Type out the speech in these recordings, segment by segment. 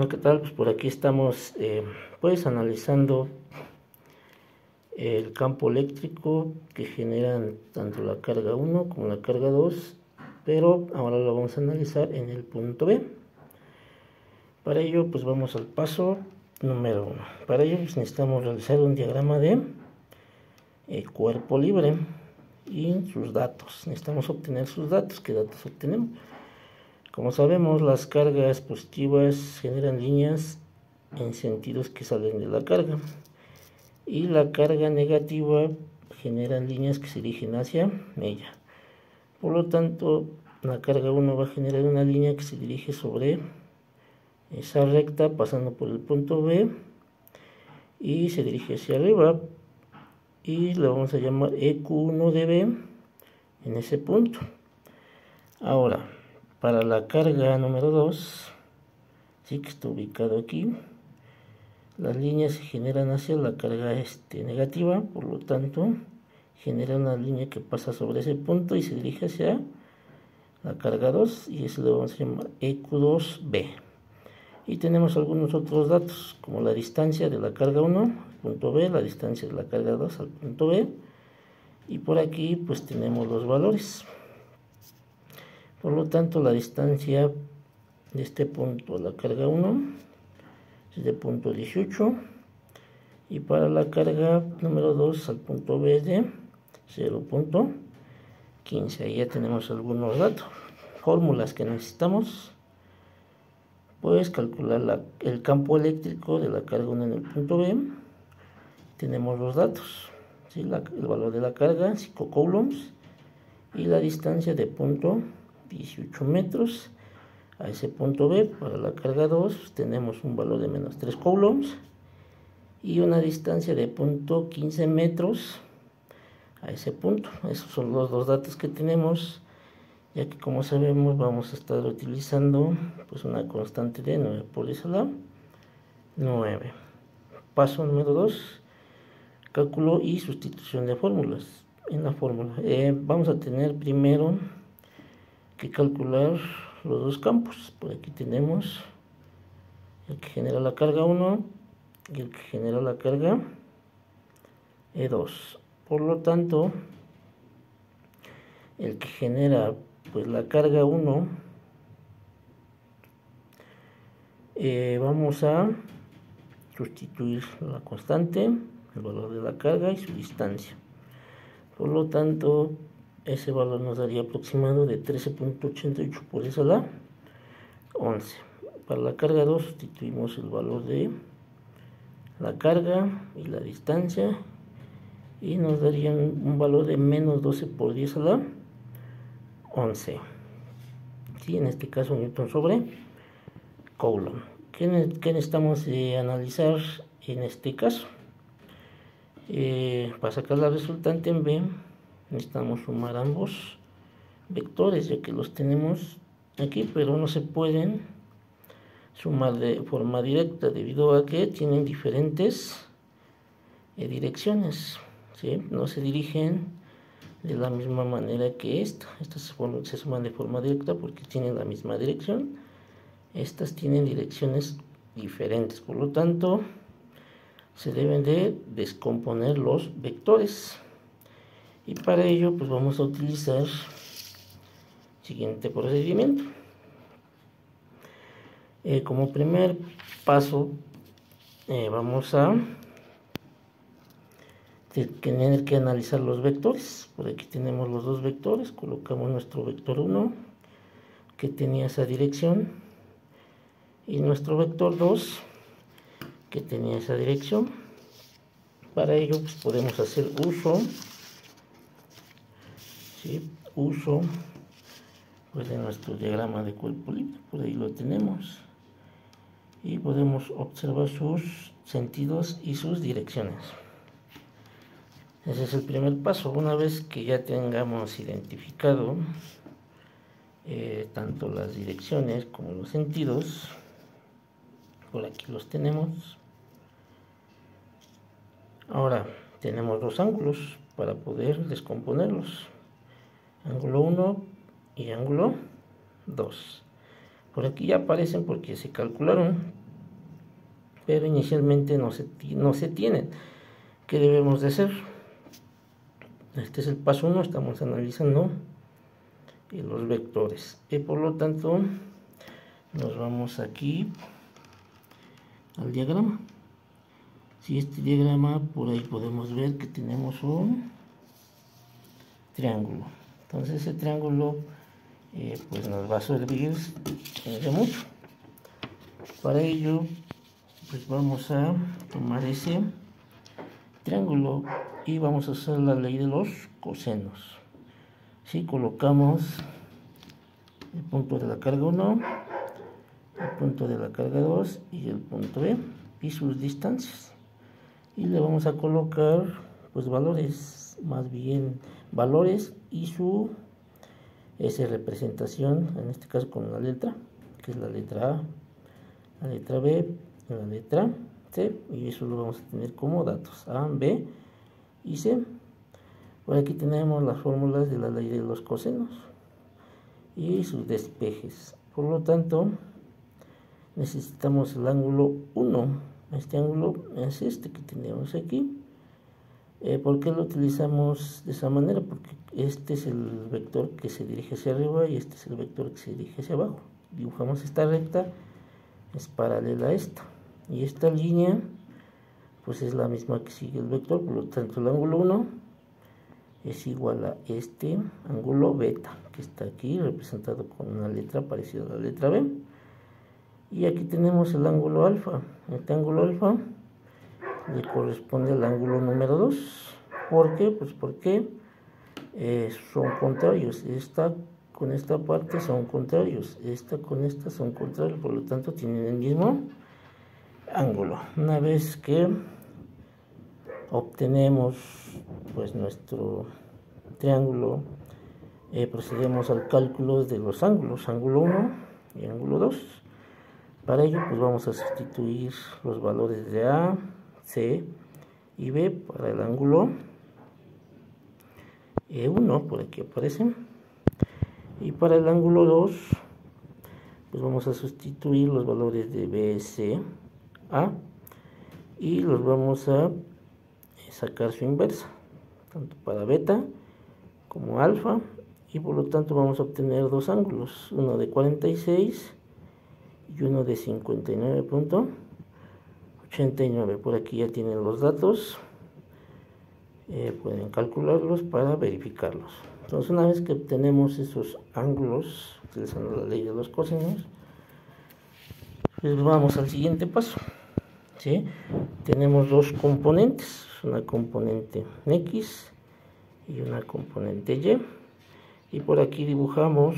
¿Qué tal? Pues por aquí estamos pues analizando el campo eléctrico que generan tanto la carga 1 como la carga 2, pero ahora lo vamos a analizar en el punto B. Para ello pues vamos al paso número 1. Para ello pues necesitamos realizar un diagrama de cuerpo libre y sus datos. Necesitamos obtener sus datos. ¿Qué datos obtenemos? Como sabemos, las cargas positivas generan líneas en sentidos que salen de la carga, y la carga negativa genera líneas que se dirigen hacia ella. Por lo tanto, la carga 1 va a generar una línea que se dirige sobre esa recta pasando por el punto B y se dirige hacia arriba, y la vamos a llamar EQ1 de B en ese punto. Ahora, para la carga número 2, sí que está ubicado aquí, las líneas se generan hacia la carga negativa, por lo tanto genera una línea que pasa sobre ese punto y se dirige hacia la carga 2, y eso lo vamos a llamar EQ2B. Y tenemos algunos otros datos, como la distancia de la carga 1 al punto B, la distancia de la carga 2 al punto B, y por aquí pues tenemos los valores. Por lo tanto, la distancia de este punto a la carga 1 es de punto 18, y para la carga número 2 al punto B es de 0.15. Ahí ya tenemos algunos datos. Fórmulas que necesitamos: pues calcular el campo eléctrico de la carga 1 en el punto B. Tenemos los datos, ¿sí? El valor de la carga, 5 coulombs, y la distancia de punto 18 metros a ese punto B. Para la carga 2 tenemos un valor de menos 3 coulombs y una distancia de punto 15 metros a ese punto. Esos son los dos datos que tenemos, ya que, como sabemos, vamos a estar utilizando pues una constante de 9 por 10 a la 9. Paso número 2, cálculo y sustitución de fórmulas. En la fórmula vamos a tener primero que calcular los dos campos. Por aquí tenemos el que genera la carga 1 y el que genera la carga 2. Por lo tanto, el que genera pues la carga 1, vamos a sustituir la constante, el valor de la carga y su distancia. Por lo tanto, ese valor nos daría aproximado de 13.88 por 10 a la 11. Para la carga 2 sustituimos el valor de la carga y la distancia, y nos darían un valor de menos 12 por 10 a la 11. ¿Sí? En este caso Newton sobre Coulomb. ¿Qué necesitamos analizar en este caso? Para sacar la resultante en B necesitamos sumar ambos vectores, ya que los tenemos aquí, pero no se pueden sumar de forma directa debido a que tienen diferentes direcciones, ¿sí? No se dirigen de la misma manera que estas se suman de forma directa porque tienen la misma dirección. Estas tienen direcciones diferentes, por lo tanto se deben de descomponer los vectores, y para ello pues vamos a utilizar el siguiente procedimiento. Como primer paso vamos a tener que analizar los vectores. Por aquí tenemos los dos vectores. Colocamos nuestro vector 1 que tenía esa dirección y nuestro vector 2 que tenía esa dirección. Para ello pues podemos hacer uso pues de nuestro diagrama de cuerpo libre. Por ahí lo tenemos y podemos observar sus sentidos y sus direcciones. Ese es el primer paso. Una vez que ya tengamos identificado tanto las direcciones como los sentidos, por aquí los tenemos. Ahora tenemos dos ángulos para poder descomponerlos: ángulo 1 y ángulo 2. Por aquí ya aparecen porque se calcularon. pero inicialmente no se tienen. ¿Qué debemos de hacer? Este es el paso 1, estamos analizando los vectores y por lo tanto nos vamos aquí al diagrama. Si este diagrama, por ahí podemos ver que tenemos un triángulo. Entonces ese triángulo pues nos va a servir de mucho. Para ello pues vamos a tomar ese triángulo y vamos a usar la ley de los cosenos. Si colocamos el punto de la carga 1, el punto de la carga 2 y el punto B y sus distancias, y le vamos a colocar pues valores, más bien valores y su representación, en este caso con la letra, que es la letra A, la letra B, la letra C, y eso lo vamos a tener como datos A, B y C. Por aquí tenemos las fórmulas de la ley de los cosenos y sus despejes. Por lo tanto, necesitamos el ángulo 1. Este ángulo es este que tenemos aquí. ¿Por qué lo utilizamos de esa manera? Porque este es el vector que se dirige hacia arriba y este es el vector que se dirige hacia abajo. Dibujamos esta recta, es paralela a esta, y esta línea pues es la misma que sigue el vector. Por lo tanto, el ángulo 1 es igual a este ángulo beta, que está aquí representado con una letra parecida a la letra B. Y aquí tenemos el ángulo alfa. Este ángulo alfa le corresponde al ángulo número 2. ¿Por qué? Pues porque son contrarios. Esta con esta parte son contrarios, esta con esta son contrarios, por lo tanto tienen el mismo ángulo. Una vez que obtenemos pues nuestro triángulo, procedemos al cálculo de los ángulos, ángulo 1 y ángulo 2. Para ello pues vamos a sustituir los valores de A, C y B para el ángulo 1, por aquí aparecen, y para el ángulo 2 pues vamos a sustituir los valores de B, C, A, y los vamos a sacar su inversa, tanto para beta como alfa, y por lo tanto vamos a obtener dos ángulos, uno de 46 y uno de 59.89. Por aquí ya tienen los datos, pueden calcularlos para verificarlos. Entonces, una vez que obtenemos esos ángulos utilizando la ley de los cosenos, pues vamos al siguiente paso. ¿Sí? Tenemos dos componentes, una componente X y una componente Y, y por aquí dibujamos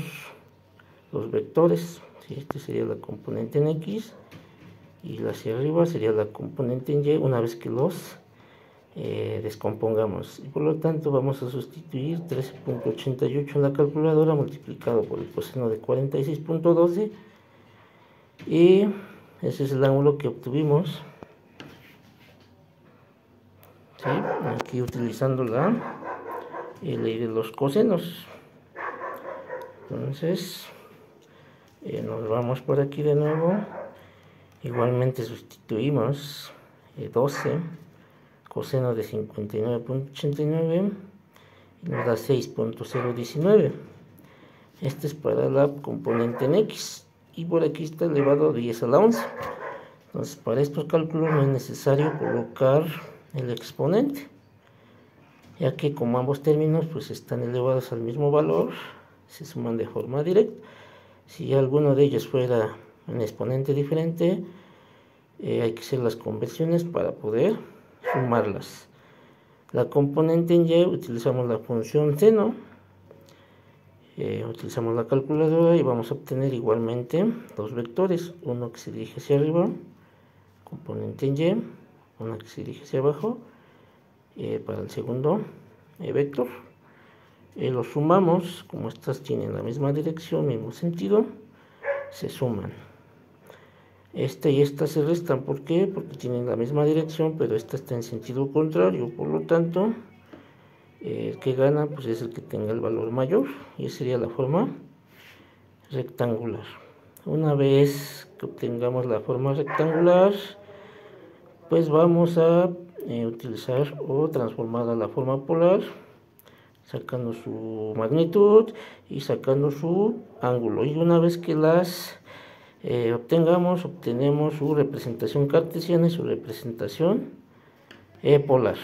los vectores. ¿Sí? Este sería la componente en X y la hacia arriba sería la componente en Y, una vez que los descompongamos, y por lo tanto vamos a sustituir 13.88 en la calculadora multiplicado por el coseno de 46.12, y ese es el ángulo que obtuvimos. ¿Sí? Aquí utilizando la ley de los cosenos. Entonces nos vamos por aquí de nuevo, igualmente sustituimos 12 coseno de 59.89 y nos da 6.019. Este es para la componente en X y por aquí está elevado a 10 a la 11. Entonces, para estos cálculos no es necesario colocar el exponente, ya que como ambos términos pues están elevados al mismo valor, se suman de forma directa. Si alguno de ellos fuera un exponente diferente, hay que hacer las conversiones para poder sumarlas. La componente en Y utilizamos la función seno, utilizamos la calculadora y vamos a obtener igualmente dos vectores, uno que se dirige hacia arriba, componente en Y, uno que se dirige hacia abajo, para el segundo vector. Los sumamos, como estas tienen la misma dirección, mismo sentido, se suman. Esta y esta se restan, ¿por qué? Porque tienen la misma dirección, pero esta está en sentido contrario, por lo tanto, el que gana pues es el que tenga el valor mayor, y esa sería la forma rectangular. Una vez que obtengamos la forma rectangular, pues vamos a utilizar o transformar a la forma polar, sacando su magnitud y sacando su ángulo. Y una vez que las obtenemos su representación cartesiana y su representación polar.